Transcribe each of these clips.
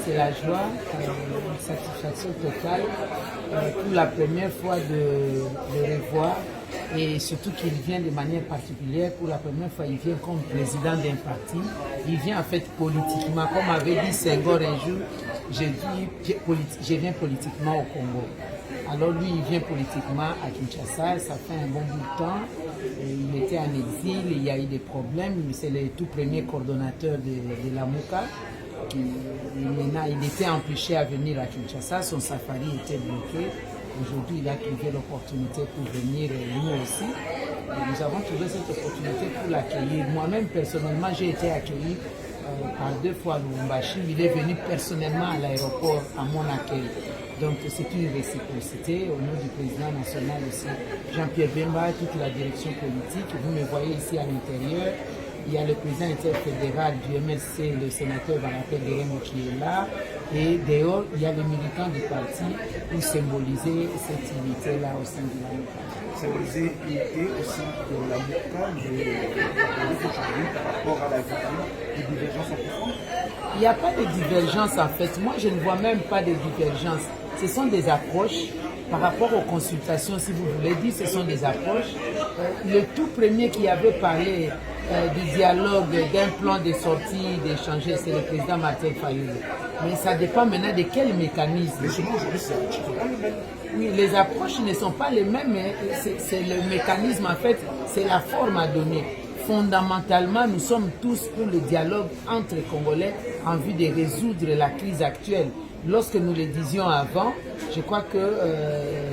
C'est la joie, une satisfaction totale pour la première fois de revoir et surtout qu'il vient de manière particulière. Pour la première fois, il vient comme président d'un parti. Il vient en fait politiquement, comme avait dit Senghor un jour, je viens politiquement au Congo. Alors lui, il vient politiquement à Kinshasa, ça fait un bon bout de temps. Il était en exil, il y a eu des problèmes, c'est le tout premier coordonnateur de la MOUCA. Maintenant, il était empêché à venir à Kinshasa, son safari était bloqué. Aujourd'hui, il a trouvé l'opportunité pour venir, nous aussi. Et nous avons trouvé cette opportunité pour l'accueillir. Moi-même, personnellement, j'ai été accueilli par 2 fois à Lubumbashi. Il est venu personnellement à l'aéroport à mon accueil. Donc c'est une réciprocité au nom du président national aussi, Jean-Pierre Bemba, toute la direction politique. Vous me voyez ici à l'intérieur. Il y a le président interfédéral du MSC, le sénateur Valentin Guerrero qui est là. Et dehors, il y a les militants du parti pour symboliser cette unité-là au sein de la MOUCA. Symboliser l'unité au sein de la MOUCA, mais aujourd'hui par rapport à la victoire, des divergences en profonde? Il n'y a pas de divergence en fait. Moi, je ne vois même pas de divergence. Ce sont des approches par rapport aux consultations, si vous voulez dire, ce sont des approches. Le tout premier qui avait parlé du dialogue, d'un plan de sortie, d'échanger, c'est le président Martin Fayulu. Mais ça dépend maintenant de quel mécanisme. Mais sinon, aujourd'hui, c'est pas le même. Oui, les approches ne sont pas les mêmes, mais c'est le mécanisme, en fait, c'est la forme à donner. Fondamentalement, nous sommes tous pour le dialogue entre les Congolais en vue de résoudre la crise actuelle. Lorsque nous le disions avant, je crois que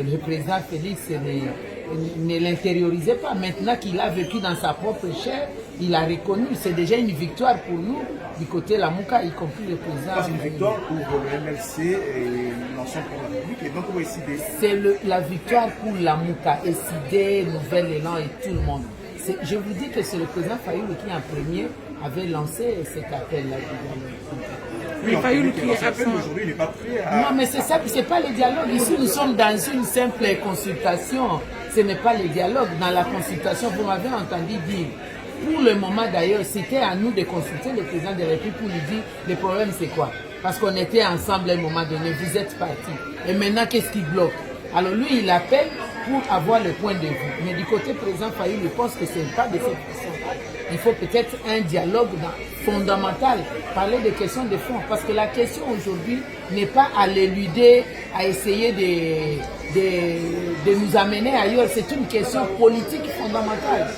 le président Félix ne l'intériorisait pas. Maintenant qu'il a vécu dans sa propre chair, il a reconnu. C'est déjà une victoire pour nous, du côté de la MOUCA, y compris le président. C'est une victoire pour le MLC et l'ensemble pour la République. Et donc, on va décider. C'est la victoire pour la MOUCA, SID, Nouvel Élan et tout le monde. Je vous dis que c'est le président Fayulu qui, en premier, avait lancé cet appel-là. Oui, Fayulu qui est absent aujourd'hui, il n'est pas prêt à... Non, mais c'est ça, c'est pas le dialogue. Ici, nous sommes dans une simple consultation. Ce n'est pas le dialogue. Dans la consultation, vous m'avez entendu dire, pour le moment d'ailleurs, c'était à nous de consulter le président de la République pour lui dire, le problème c'est quoi? Parce qu'on était ensemble à un moment donné, vous êtes partis. Et maintenant, qu'est-ce qui bloque? Alors lui, il appelle pour avoir le point de vue. Mais du côté président Fayulu, je pense que ce n'est pas de cette façon. Il faut peut-être un dialogue fondamental, parler des questions de fond. Parce que la question aujourd'hui n'est pas à l'éluder, à essayer de nous amener ailleurs. C'est une question politique fondamentale.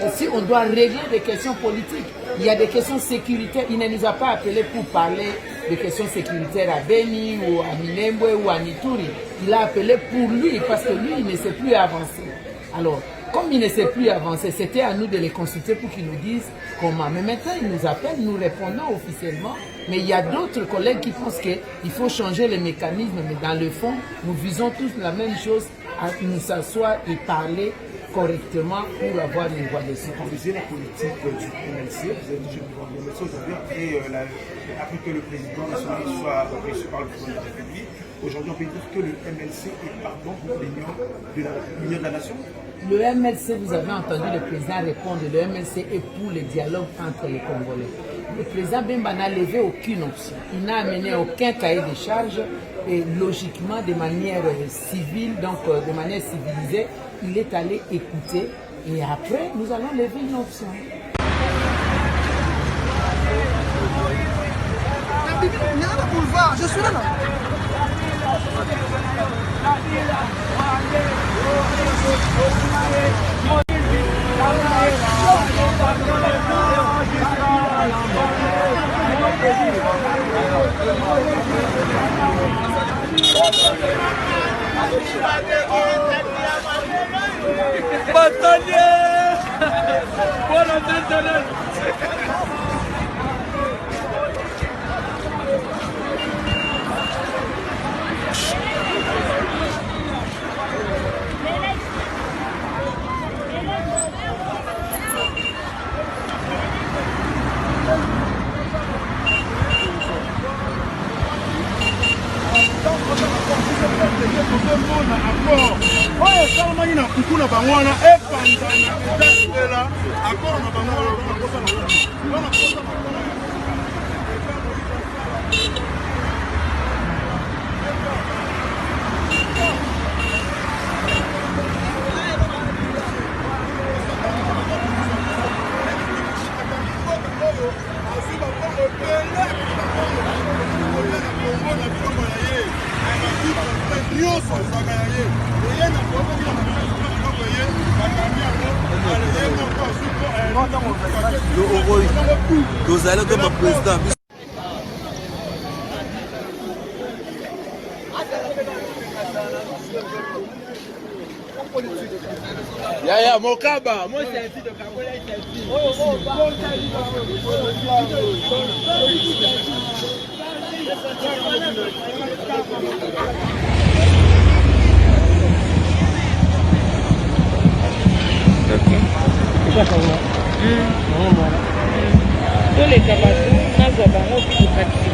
Et si on doit régler des questions politiques, il y a des questions sécuritaires. Il ne nous a pas appelés pour parler des questions sécuritaires à Beni ou à Minembwe ou à Nituri. Il a appelé pour lui parce que lui, il ne sait plus avancer. Alors, comme il ne sait plus avancer, c'était à nous de les consulter pour qu'ils nous disent comment. Mais maintenant, ils nous appellent, nous répondons officiellement. Mais il y a d'autres collègues qui pensent qu'il faut changer les mécanismes. Mais dans le fond, nous visons tous la même chose, à nous s'asseoir et parler correctement pour avoir une voie de soutien. Vous visez la politique du MLC, vous avez dit que le MLC aujourd'hui, et après que le président national soit reçu par le président de la République, aujourd'hui on peut dire que le MLC est pardon pour l'union de la nation. Le MLC, vous avez entendu le président répondre, le MLC est pour le dialogue entre les Congolais. Le président Bemba n'a levé aucune option. Il n'a amené aucun cahier de charge et logiquement, de manière civile, donc de manière civilisée, il est allé écouter et après, nous allons lever une option. Je suis là. Batalha! Bora tentar! Oye, esalamaki na kuku na bango wana epandana ezasela akoro na bango wana nyonso ezwaka ya ye eye na kobakila na biloko ye bakambi yango ale ye moko asuko tozali kama président Yaya Mokaba, moi c'est un titre de Kabola et tous les Camerounais, nous avons aussi participé.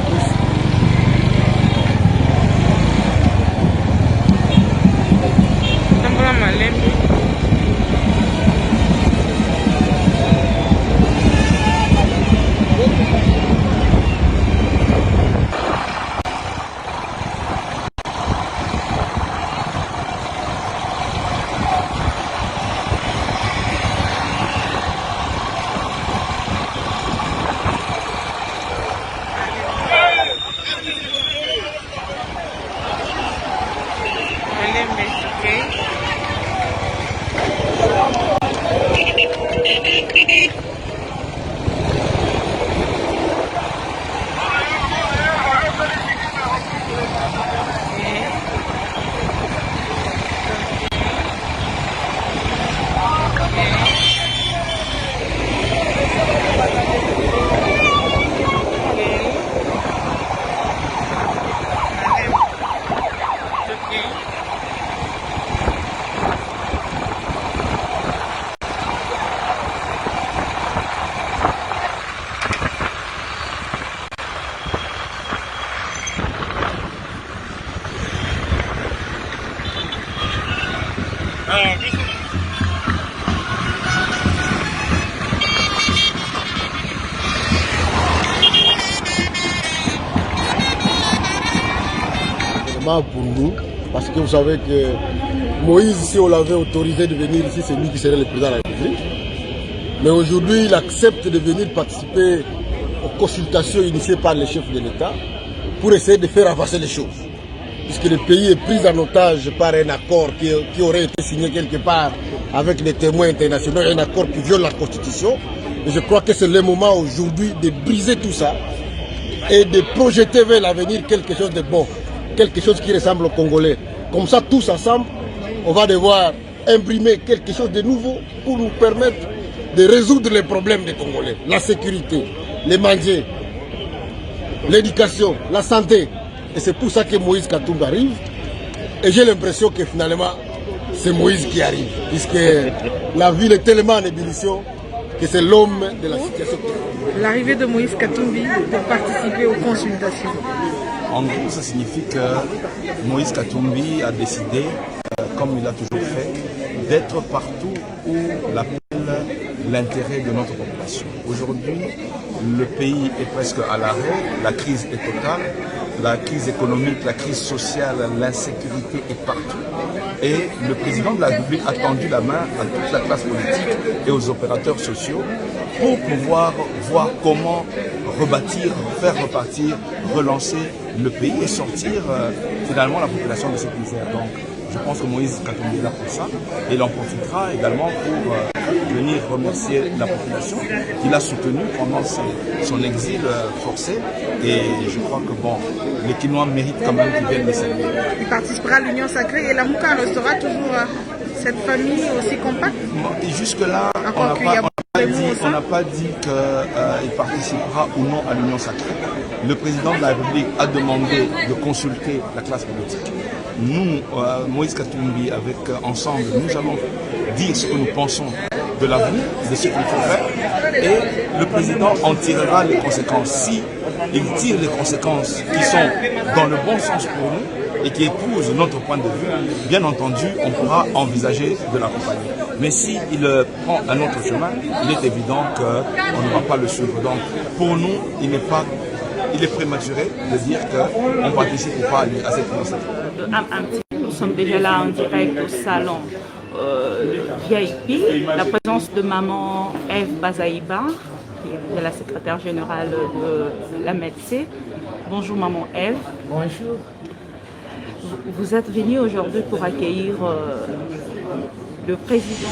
Pour nous, parce que vous savez que Moïse, si on l'avait autorisé de venir ici, c'est lui qui serait le président de la République. Mais aujourd'hui, il accepte de venir participer aux consultations initiées par les chefs de l'État pour essayer de faire avancer les choses. Puisque le pays est pris en otage par un accord qui aurait été signé quelque part avec les témoins internationaux, un accord qui viole la Constitution. Et je crois que c'est le moment aujourd'hui de briser tout ça et de projeter vers l'avenir quelque chose de bon. Quelque chose qui ressemble aux Congolais. Comme ça, tous ensemble, on va devoir imprimer quelque chose de nouveau pour nous permettre de résoudre les problèmes des Congolais. La sécurité, les manger, l'éducation, la santé. Et c'est pour ça que Moïse Katumbi arrive. Et j'ai l'impression que finalement, c'est Moïse qui arrive. Puisque la ville est tellement en ébullition que c'est l'homme de la situation. L'arrivée de Moïse Katumbi de participer aux consultations. En gros, ça signifie que Moïse Katumbi a décidé, comme il a toujours fait, d'être partout où l'appelle l'intérêt de notre population. Aujourd'hui, le pays est presque à l'arrêt, la crise est totale, la crise économique, la crise sociale, l'insécurité est partout. Et le président de la République a tendu la main à toute la classe politique et aux opérateurs sociaux pour pouvoir voir comment rebâtir, faire repartir, relancer le pays et sortir finalement la population de cette misère. Donc je pense que Moïse Katumbi est là pour ça et il en profitera également pour venir remercier la population qu'il a soutenue pendant son exil forcé. Et je crois que bon, les Kinois méritent quand même qu'ils viennent les saluer. Il participera à l'Union sacrée et la Mouka restera toujours cette famille aussi compacte. Et jusque-là, on n'a pas dit qu'il participera ou non à l'Union sacrée. Le président de la République a demandé de consulter la classe politique. Nous, Moïse Katumbi, ensemble, nous allons dire ce que nous pensons de l'avenir, de ce qu'il faut faire. Et le président en tirera les conséquences. Si il tire les conséquences qui sont dans le bon sens pour nous et qui épousent notre point de vue, bien entendu, on pourra envisager de l'accompagner. Mais s'il prend un autre chemin, il est évident qu'on ne va pas le suivre. Donc, pour nous, il est prématuré de dire qu'on ne participe pas à cette initiative. Nous sommes déjà là en direct au salon VIP. La présence de maman Eve Bazaïba, qui est la secrétaire générale de la MEDC. Bonjour maman Eve. Bonjour. vous êtes venu aujourd'hui pour accueillir le président.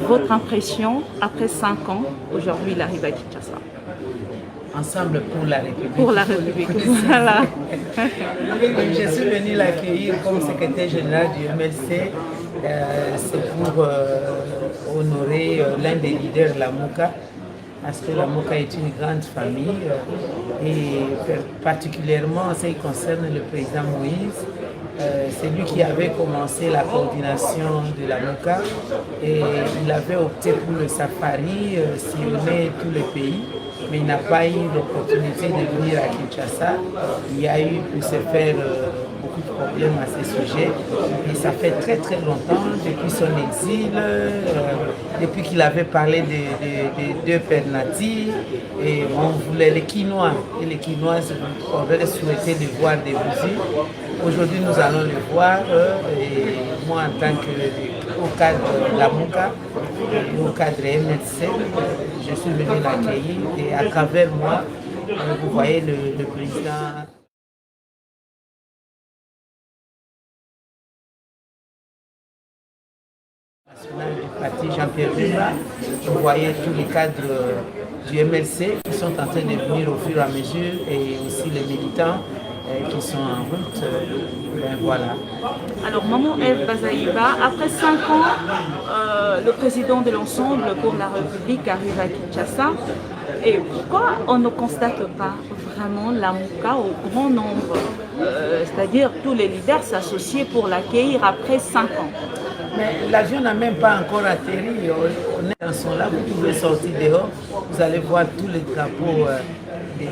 Votre impression après 5 ans, aujourd'hui il arrive à Kinshasa. Ensemble pour la République. Pour la République, voilà. Je suis venu l'accueillir comme secrétaire général du MLC. C'est pour honorer l'un des leaders de la MOCA, parce que la MOCA est une grande famille et particulièrement en ce qui concerne le président Moïse. C'est lui qui avait commencé la coordination de la MOCA et il avait opté pour le safari, sillonner tous les pays, mais il n'a pas eu l'opportunité de venir à Kinshasa. Il y a eu pour se faire beaucoup de problèmes à ce sujet et ça fait très très longtemps, depuis son exil, depuis qu'il avait parlé des deux pères natifs et on voulait les Quinois et les Quinoises auraient souhaité les voir des visites. Aujourd'hui, nous allons le voir et moi, en tant qu'au cadre de la MOCA, au cadre MLC, je suis venu l'accueillir et à travers moi, vous voyez le président national du parti Jean-Pierre Bemba. Vous voyez tous les cadres du MLC qui sont en train de venir au fur et à mesure et aussi les militants qui sont en route. Voilà. Alors, Maman Ève Bazaïba, après 5 ans, le président de l'ensemble pour la République arrive à Kinshasa. Et pourquoi on ne constate pas vraiment la MOCA au grand nombre, c'est-à-dire tous les leaders s'associer pour l'accueillir après 5 ans? Mais l'avion n'a même pas encore atterri. On est dans son là, vous pouvez sortir dehors, vous allez voir tous les drapeaux des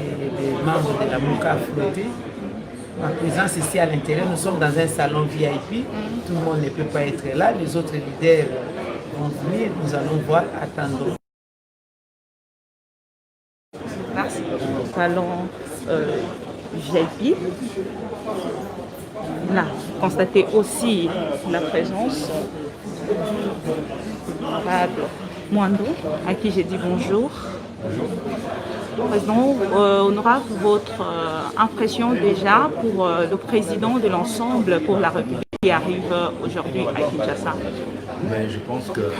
membres de la MOCA flotter. Ma présence ici à l'intérieur, nous sommes dans un salon VIP, tout le monde ne peut pas être là, les autres leaders vont venir, nous allons voir, attendons. Merci. Salon VIP. Là, vous constatez aussi la présence de l'honorable Mwando, à qui j'ai dit bonjour. Président, honorable, votre impression déjà pour le président de l'ensemble pour la République qui arrive aujourd'hui à Kinshasa? Mais je pense que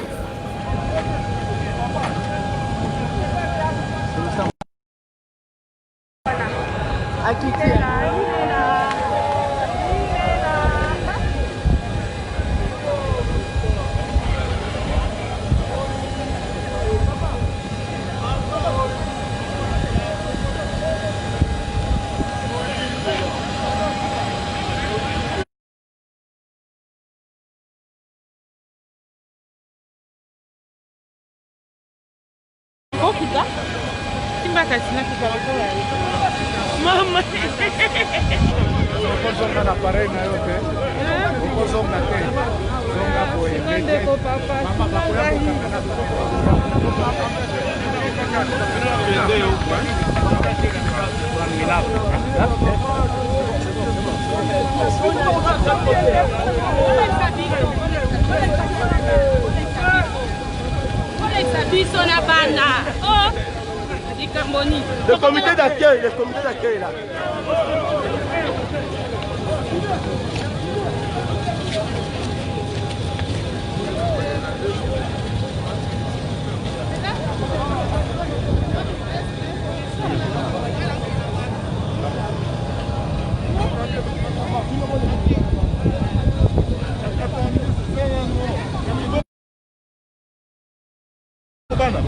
le comité d'accueil là.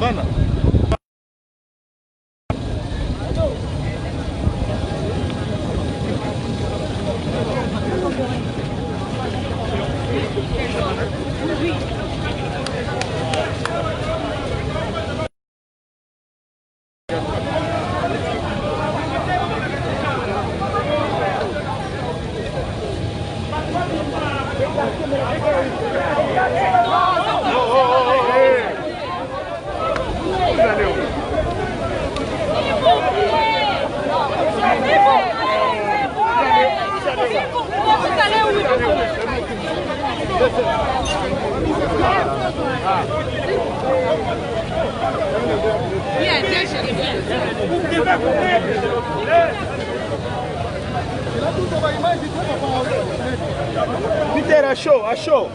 Bana. Peter, à chaud, à chaud.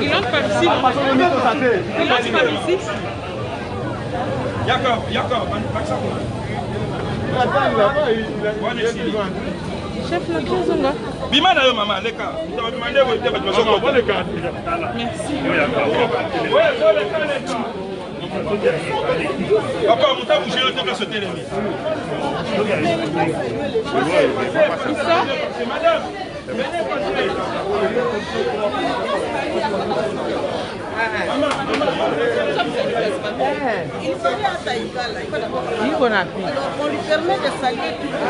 Il entre par ici. Il entre par ici. Chef, la pièce là. Bima na yo mama leka. Merci. Papa, on t'a bougé le temps de sauter les mises. C'est madame. Il serait à Taïga là, il va d'abord. Alors on lui permet de saluer tout le monde.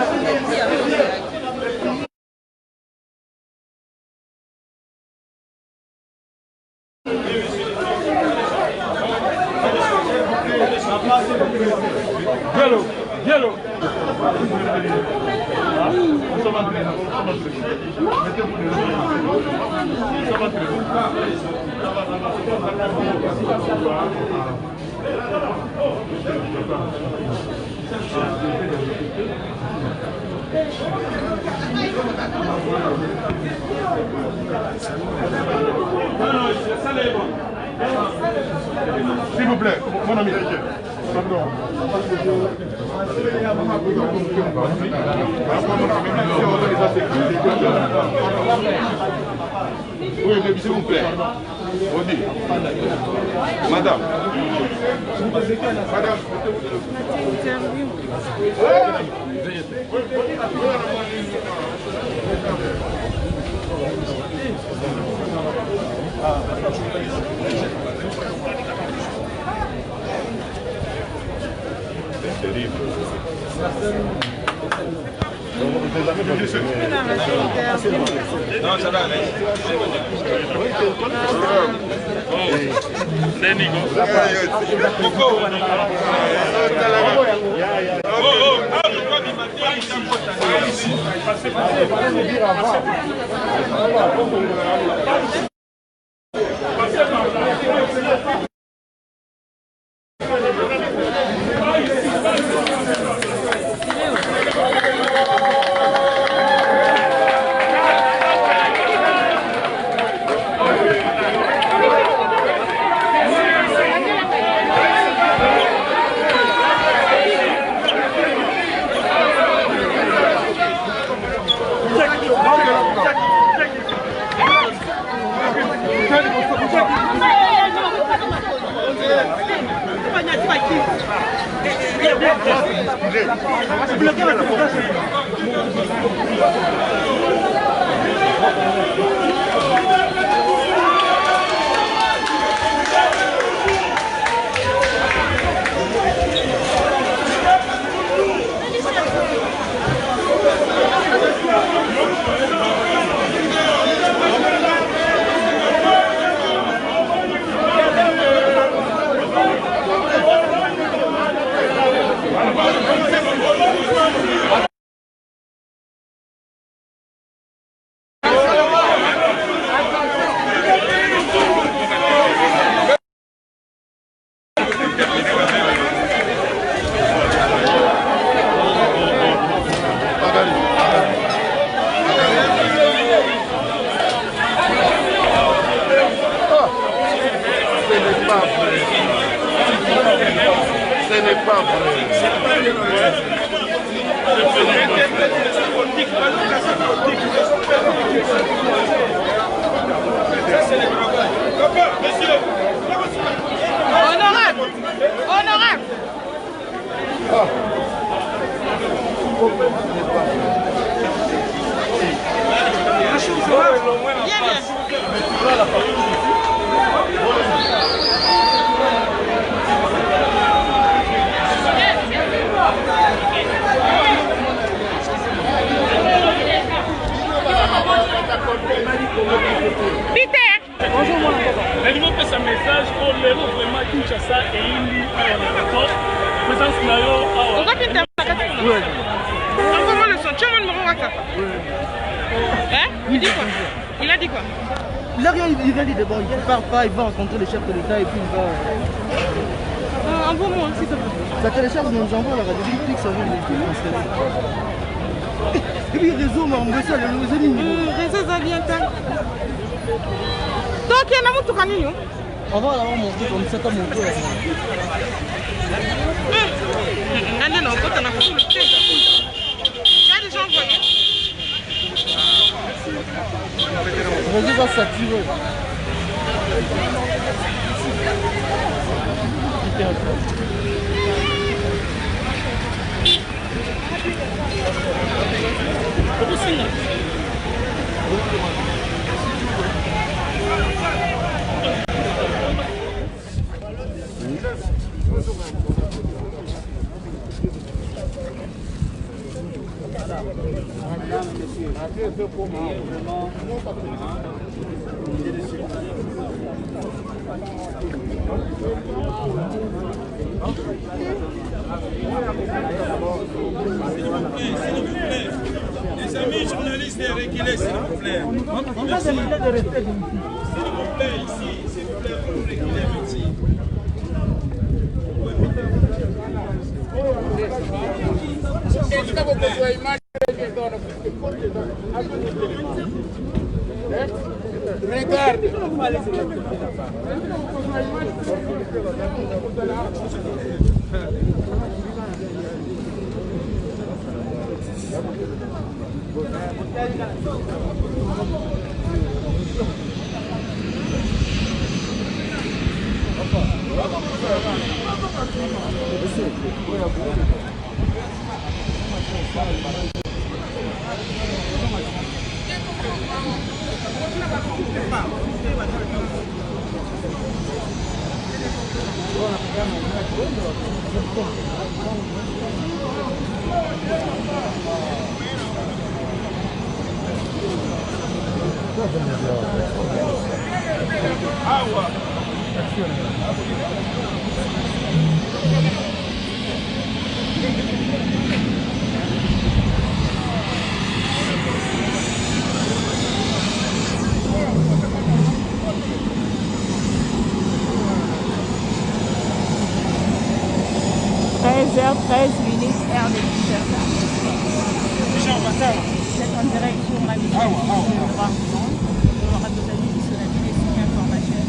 Yellow, yellow. S'il vous plaît, mon ami. Pardon. Oui, mais s'il vous plaît. Odi. Madame. Madame. Non, ça va, Bloquez la pas vrai. Honorable. Honorable. Bien, bien. Peter. Bonjour, mon papa. Je vais passer un message pour les vraiment Kinshasa et Indi à l'aéroport. Présence Nayo. On va pinter la carte. Oui. Envoie-moi le son. Tu as mon numéro WhatsApp. Hein? Il dit quoi? Il a dit quoi? Il a rien, il vient dire bon, il ne part pas, il va rencontrer le chef de l'État et puis il va. Envoie-moi, s'il te plaît. Ça télécharge, nous envoie la radio, il clique sur le transfert. Et puis réseau, mais on veut ça, le réseau, ça vient tant. Donc, il y a un amour tout canin. On va là-bas monter comme ça, comme monter là. Non, non, quand on a fait le test, il y a des gens envoyés. Le réseau va saturer. Les amis journalistes, reculez, s'il vous plaît. On va demander de rester ici. S'il vous plaît, ici, s'il vous plaît, vous reculez ici. Regarde. Agua. H13, heure de Kinshasa. C'est en direct sur la mission de Droit du Monde. On aura totalisé sur la ville et sur l'information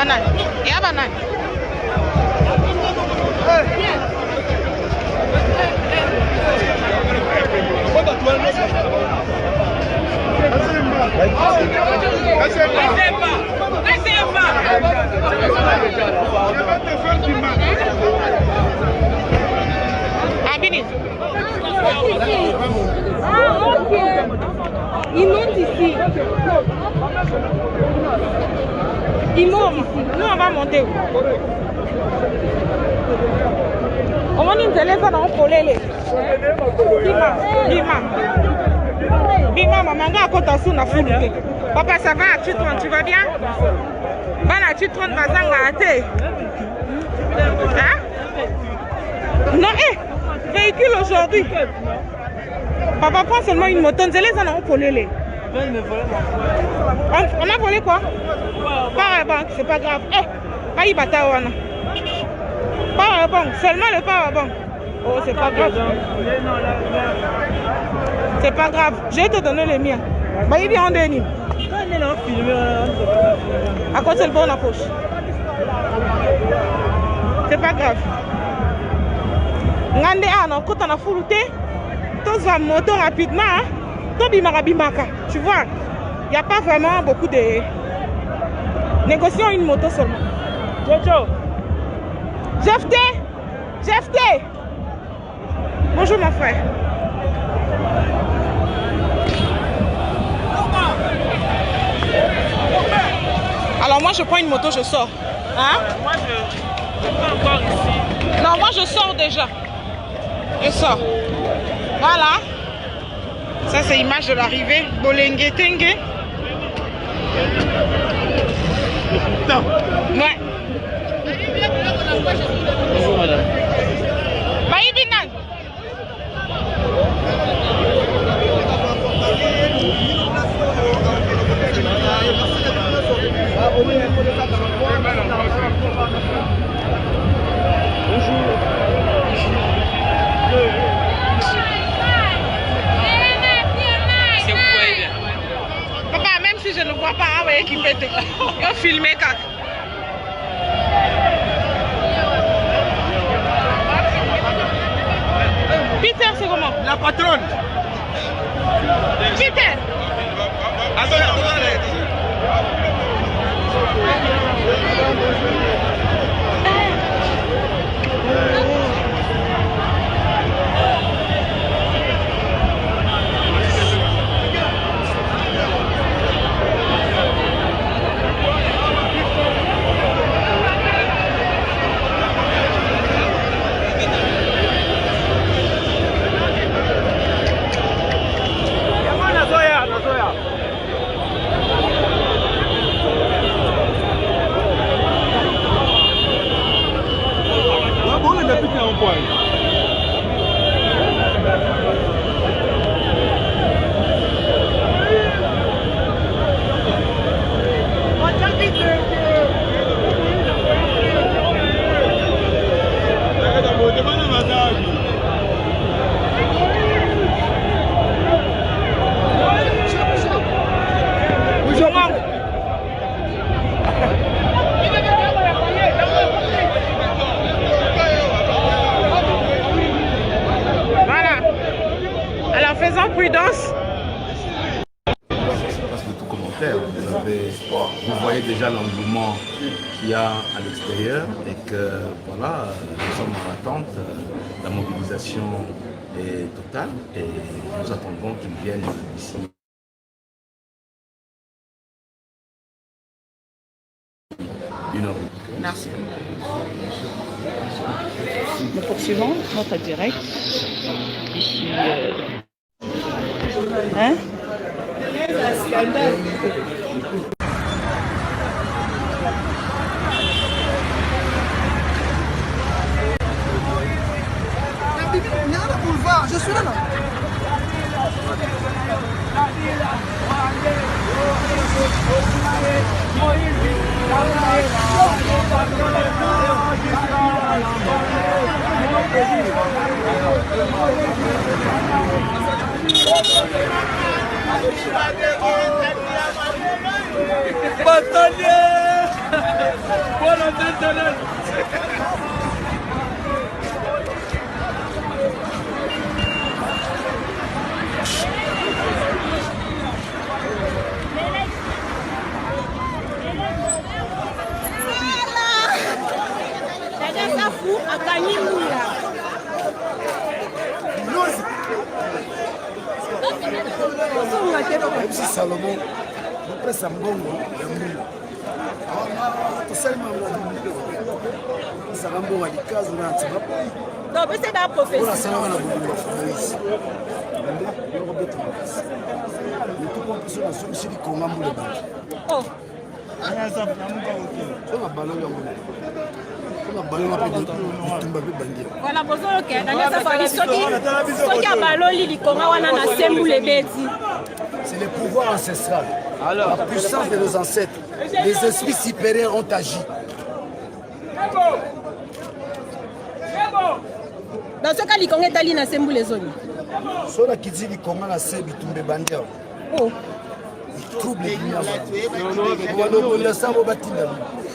banane. Il y a banane. Ah, ok. Ils montent ici. Ils montent ici. Nous, on va monter. On va nous aller dans le polélé. Bima, maman, on a côté sous la foule. Papa, ça va, tu vas bien? Voilà, tu te rends à thé. Hein? Non, véhicule aujourd'hui. Papa prend seulement une moto, on a volé. On a volé quoi? Pas banque, c'est pas grave. Pas y bataille. Pas banque, seulement le pas banque. Oh, c'est pas grave. C'est pas grave, je vais te donner les miens. Bah, il vient en dernier. À quoi c'est le bon à la poche? C'est pas grave. Ngande ano quand on a foulouté, tous va moto rapidement, tu vois, il n'y a pas vraiment beaucoup de négociants une moto seulement. Jojo, Jefté, bonjour mon frère. Alors moi je prends une moto, je sors. Hein? Moi je pas encore ici. Non, moi je sors déjà. Je sors. Voilà. Ça c'est l'image de l'arrivée. Bolengue Tengue. Ouais. Bonjour madame. Maïbinan. Papa, même si je ne vois pas, ouais, qui pète. Il faut filmer quand. Peter, c'est comment? La patronne. Peter. Prudence. Parce que tout commentaire, vous voyez déjà l'engouement qu'il y a à l'extérieur et que voilà, nous sommes en attente, la mobilisation est totale et nous attendons qu'ils viennent ici. Une heure. Merci. Nous poursuivons notre direct ici. Hein? Je suis là. Bataille! MC Salomon, après ça mbongo ya mbula. Tosalima mbongo. Ça va mbongo ali kazo na tsiba. Non, mais c'est la profession. Voilà, ça va na mbongo Moïse. Le Robert Moïse. Le tout pour sur la solution du Congo mbula. Oh. Aya ça na munga ote. So na ballon ya mbula. So na ballon ma pe tumba pe bandia. Voilà, bonjour, ok. Dans sa famille, ceux qui a ballon li Congo wana na sembu le beti. C'est le pouvoir ancestral. Alors, la puissance de nos ancêtres. Les esprits supérieurs ont agi. Dans ce cas, les Congolais sont allés dans ces les zones. Ceux qui disent que les Congolais sont allés dans oh. Ils troublent les lignes.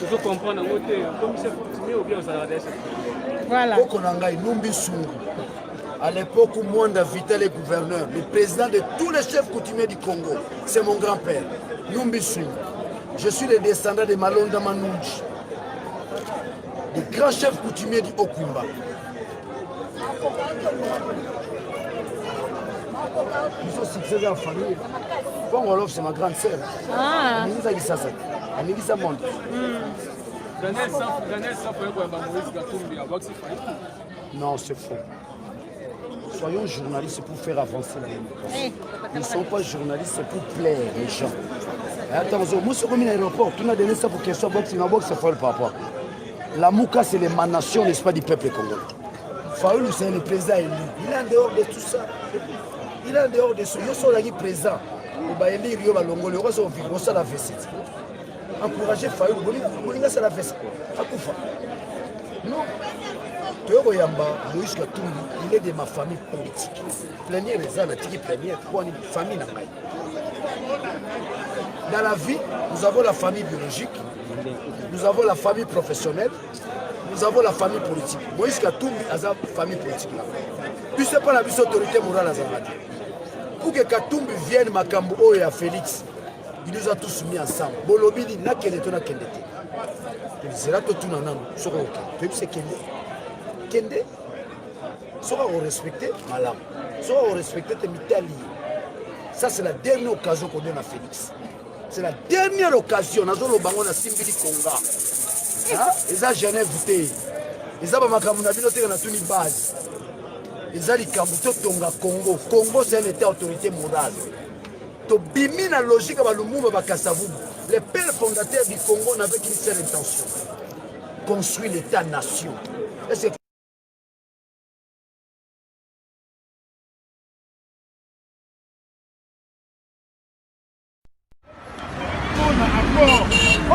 Il faut comprendre. Voilà. À l'époque où Mwanda Vital est gouverneur, le président de tous les chefs coutumiers du Congo, c'est mon grand-père, Numbi Sungu. Je suis le descendant de Malonda Manouji, le grand chef coutumier du Okumba. Nous sommes succédés en famille. Bon, Wolof, c'est ma grande sœur. Ah. Anissa Monde. Non, c'est faux. Soyons journalistes pour faire avancer la démocratie. Ils ne sont pas journalistes pour plaire les gens. Et attention, moi, je suis à l'aéroport. Tu m'as donné ça pour qu'il soit boxe. Ma boxe, c'est folle, papa. La Mouka, c'est l'émanation, n'est-ce pas, du peuple congolais. Faoul, c'est le président élu. Il est en dehors de tout ça. Il est en dehors de ça. Je suis là présent. Au Baéli, Rio Balongo, le roi, on ça la visite. Encourager Faoul, on ça la visite. Non. Théo Yamba, Moïse Katumbi, il est de ma famille politique. Plénière, les gens, la plénière, pour une famille. Dans la vie, nous avons la famille biologique, nous avons la famille professionnelle, nous avons la famille politique. Moïse Katumbi a sa famille politique là. Puis c'est pas la vie autorité morale à Zamadi. Pour que Katumbi vienne, Makambo et à Félix, il nous a tous mis ensemble. Bolobili n'a qu'elle est na kendete. C'est là que tout n'a pas. Tu sais qu'elle Kende, soit on respecte Malam, soit on respecte Mitali. Ça, c'est la dernière occasion qu'on donne à Félix. C'est la dernière occasion. Nous avons le Simbili Konga. Ils ont Genève voté. Ils ont une base. Ils ont dit Tonga Congo. Congo, c'est un état autorité morale. Bimi la logique à Lumumba Bakasavu. Les pères fondateurs du Congo n'avaient qu'une seule intention: construire l'État-nation.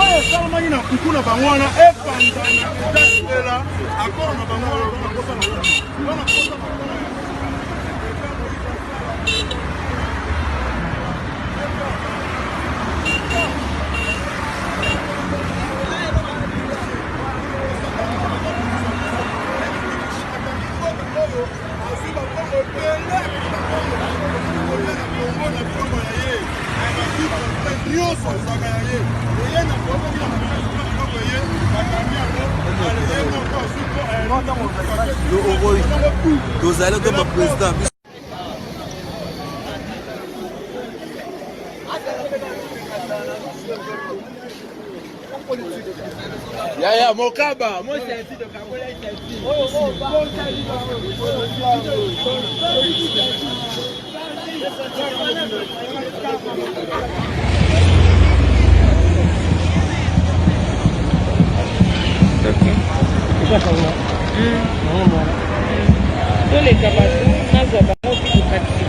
oyo esalamaki na kuku na bango wana epandana etasela akoro na bango wana mpona kosa tozali comme président Yaya Mokaba, moi c'est un titre de tous les cabassons, nous avons aussi de participer.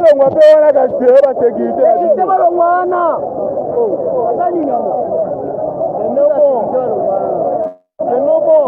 balongwa mpe wana kasi basekirite balongwa wana Kenobo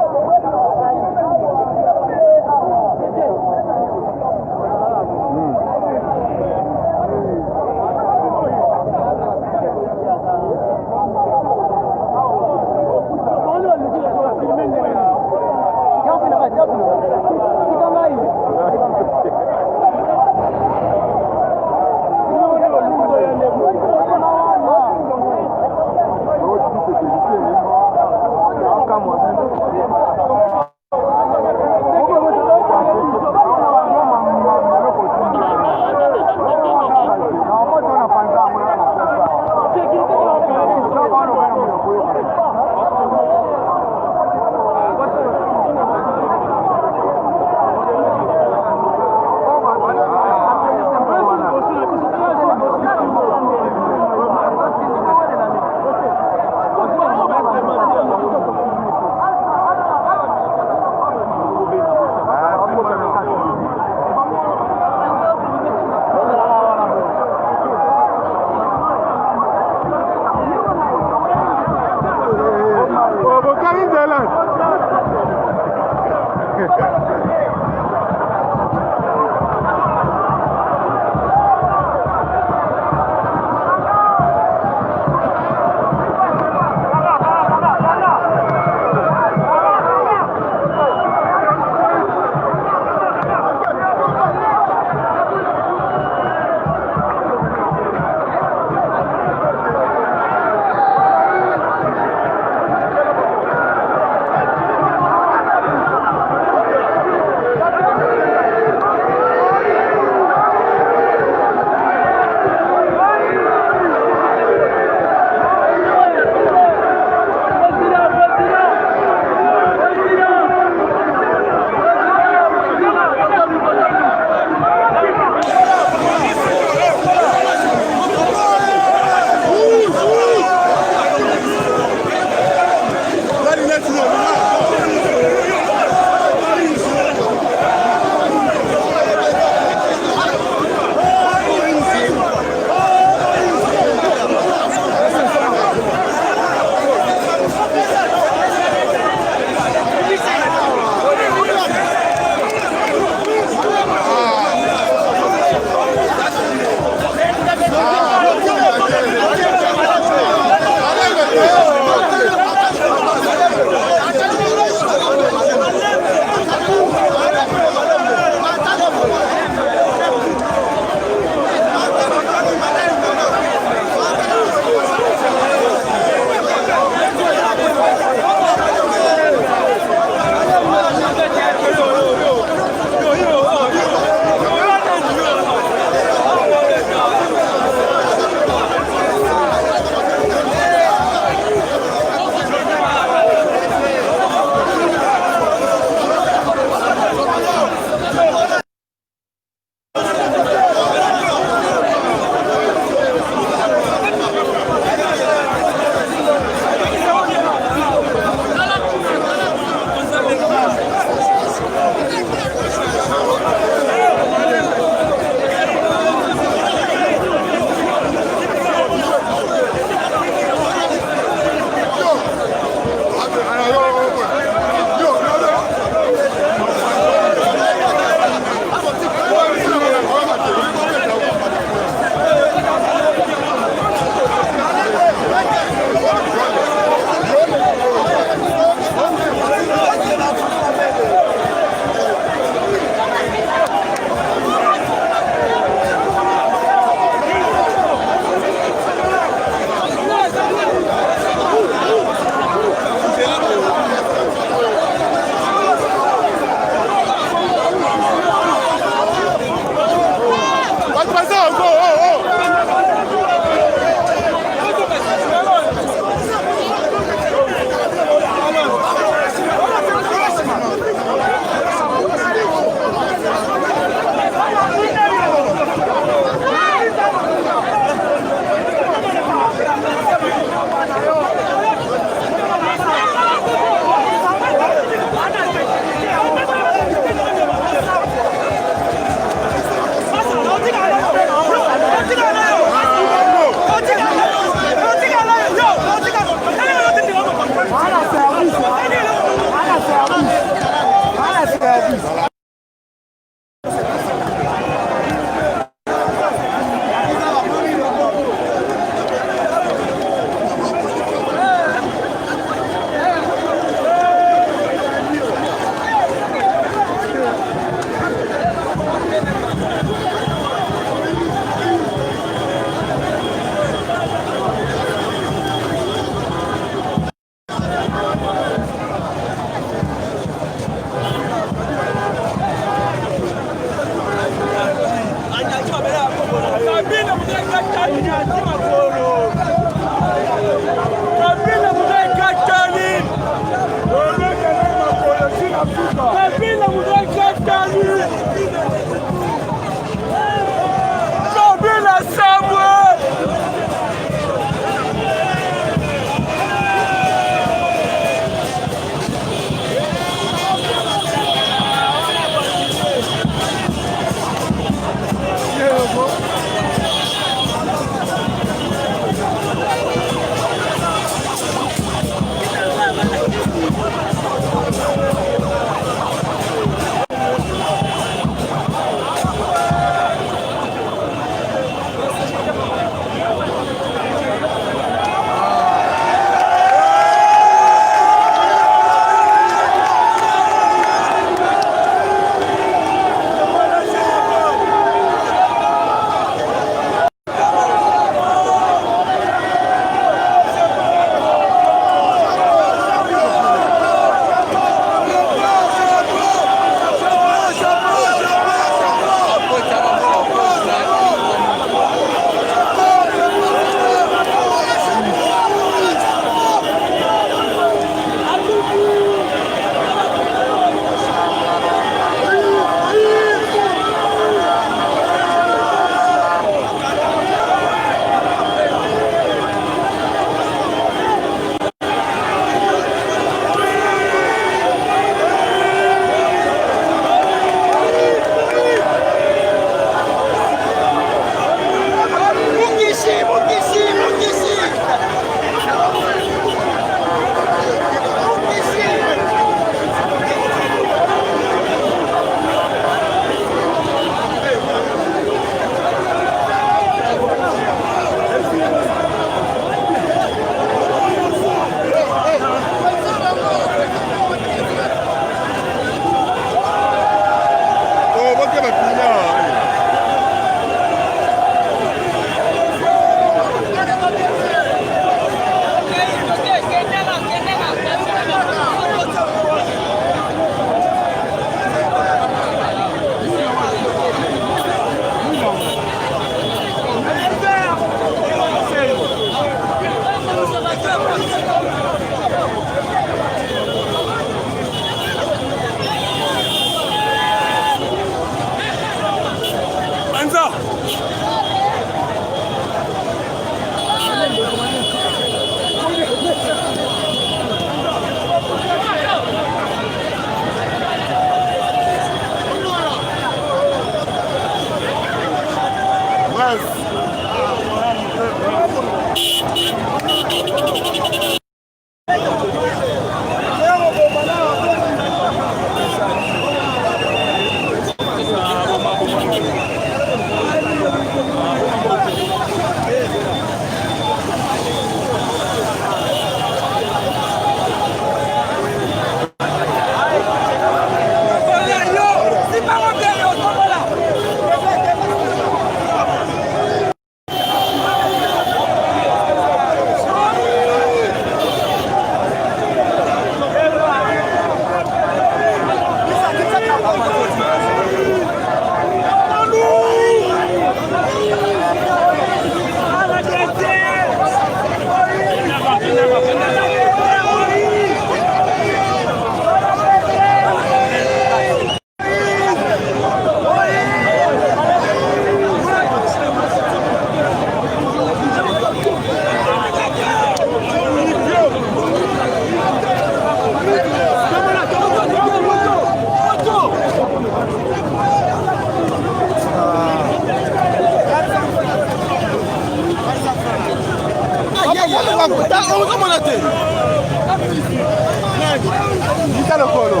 Ita lokolo.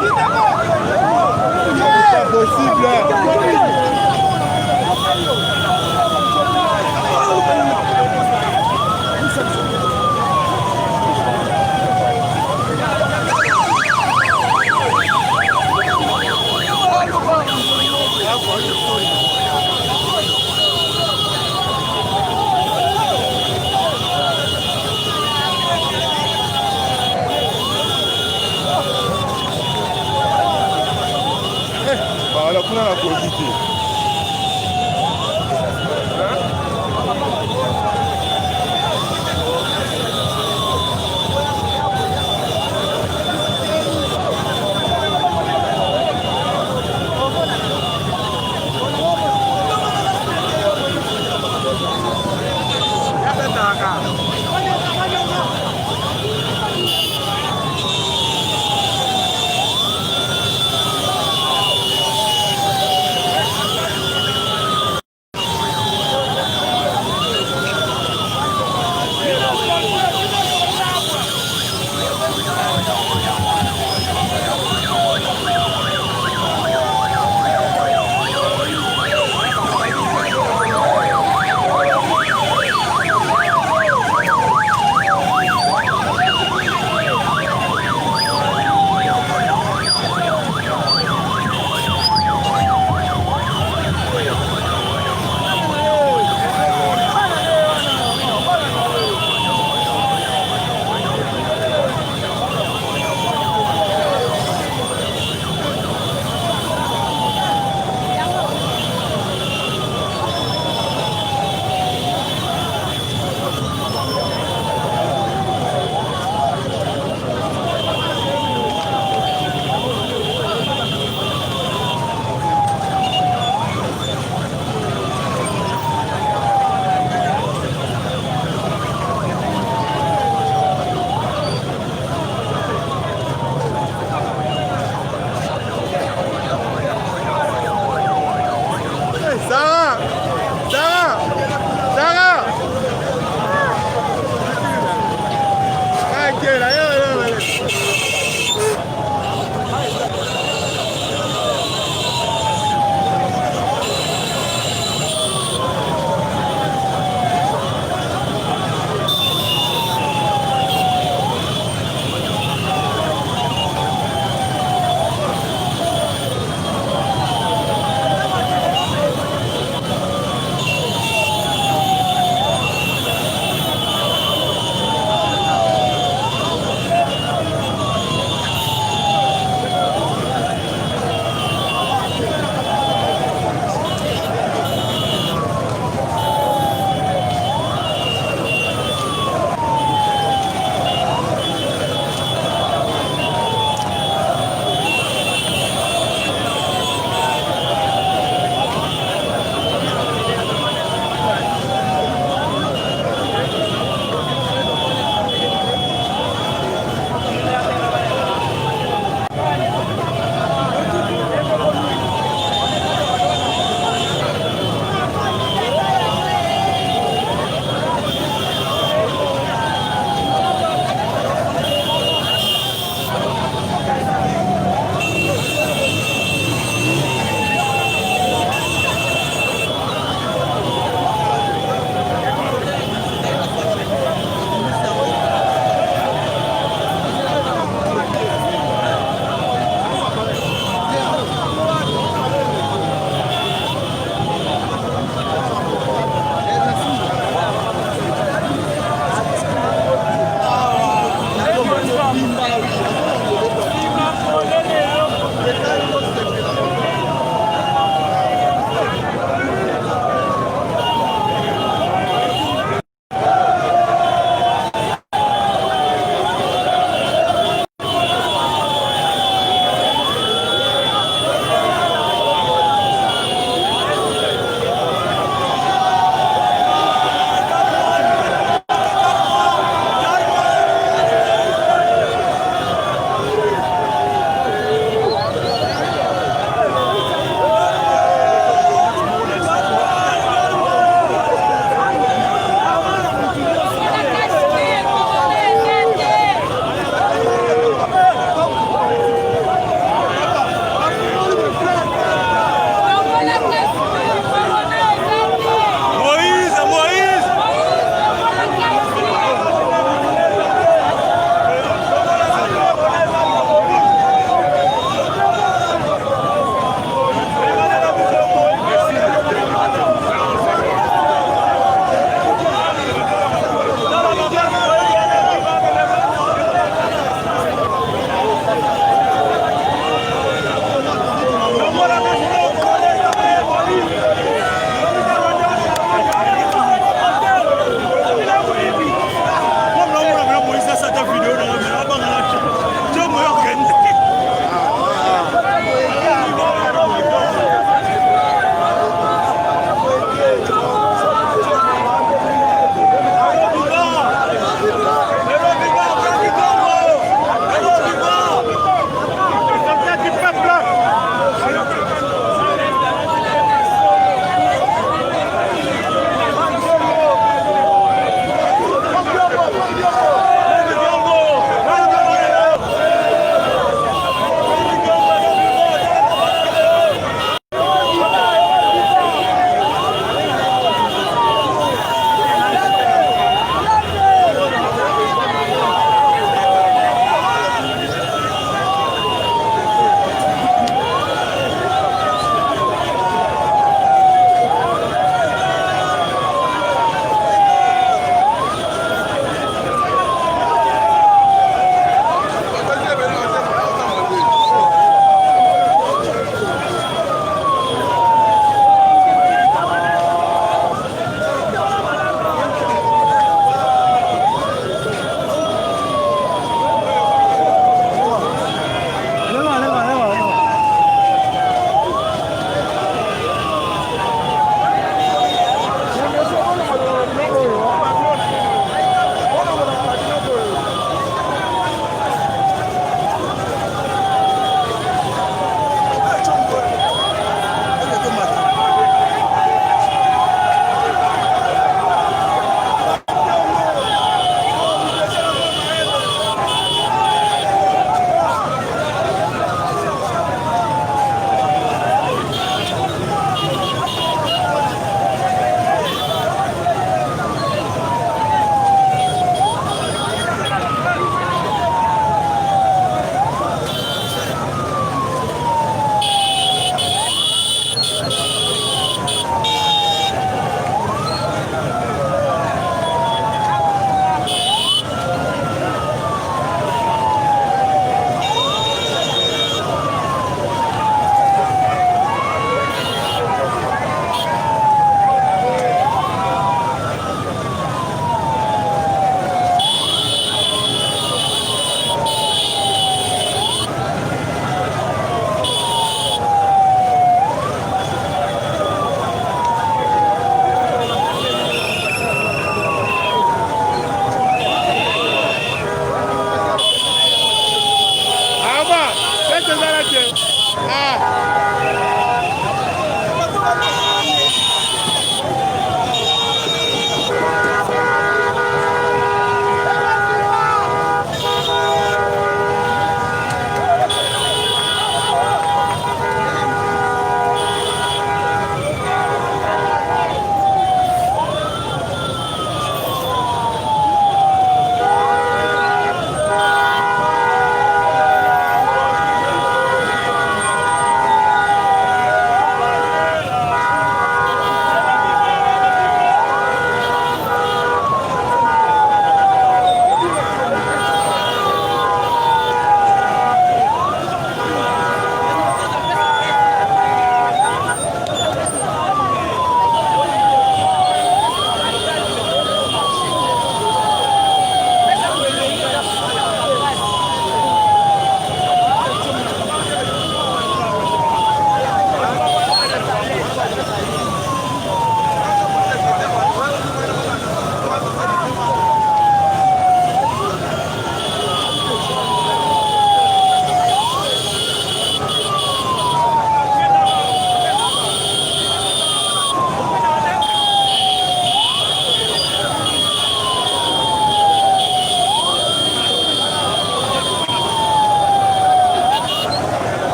C'est pas possible. Voilà, kuna na kuoziti.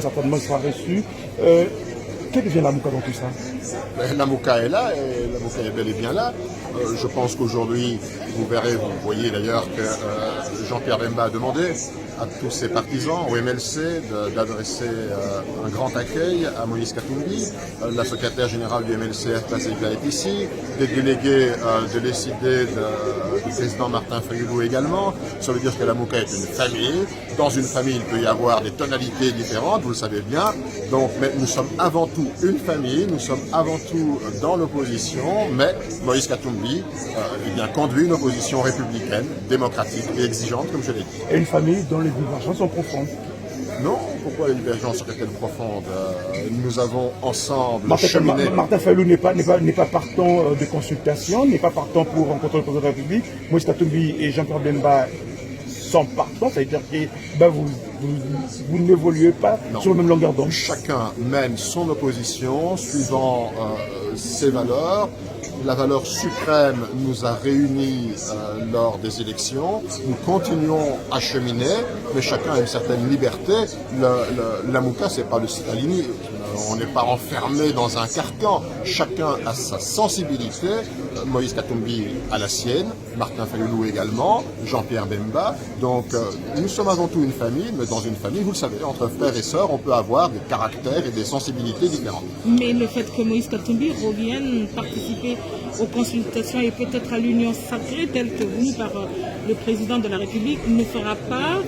certainement il sera reçu. Que devient la Mouka dans tout ça? La Mouka est là, et la Mouka est bel et bien là. Je pense qu'aujourd'hui, vous verrez, vous voyez d'ailleurs que Jean-Pierre Bemba a demandé à tous ses partisans, au MLC, d'adresser un grand accueil à Moïse Katumbi. La secrétaire générale du MLC, Bazaïba, est ici. Les délégués de l'ECD du président Martin Fayoulou également. Ça veut dire que la Mouka est une famille. Dans une famille, il peut y avoir des tonalités différentes, vous le savez bien. Donc, mais nous sommes avant tout une famille, nous sommes avant tout dans l'opposition, mais Moïse Katumbi conduit une opposition républicaine, démocratique et exigeante, comme je l'ai dit. Et une famille dont les divergences sont profondes. Non, pourquoi les divergences seraient-elles profondes? Nous avons ensemble cheminé. Martin Fayoulou n'est pas partant de consultation, n'est pas partant pour rencontrer le président de la République. Moïse Katumbi et Jean-Pierre Bemba sont partants, c'est-à-dire que vous n'évoluez pas sur la même longueur d'onde. Chacun mène son opposition suivant ses valeurs. La valeur suprême nous a réunis lors des élections. Nous continuons à cheminer, mais chacun a une certaine liberté. La Mouka, c'est pas le stalinisme. On n'est pas enfermé dans un carcan. Chacun a sa sensibilité. Moïse Katumbi a la sienne, Martin Fayoulou également, Jean-Pierre Bemba. Donc nous sommes avant tout une famille, mais dans une famille, vous le savez, entre frères et sœurs, on peut avoir des caractères et des sensibilités différentes. Mais le fait que Moïse Katumbi revienne participer aux consultations et peut-être à l'union sacrée telle que voulue par le président de la République ne fera pas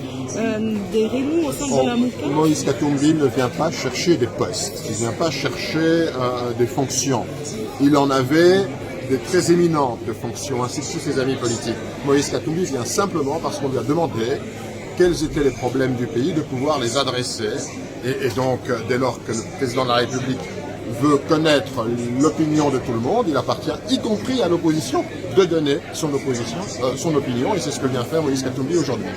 des remous au sein de la Mouka? Moïse Katumbi ne vient pas chercher des postes, il ne vient pas chercher des fonctions. Il en avait des très éminentes de fonctions, ainsi que tous ses amis politiques. Moïse Katumbi vient simplement parce qu'on lui a demandé quels étaient les problèmes du pays, de pouvoir les adresser. Et donc, dès lors que le président de la République veut connaître l'opinion de tout le monde, il appartient, y compris à l'opposition, de donner son opinion, et c'est ce que vient faire Moïse Katumbi aujourd'hui.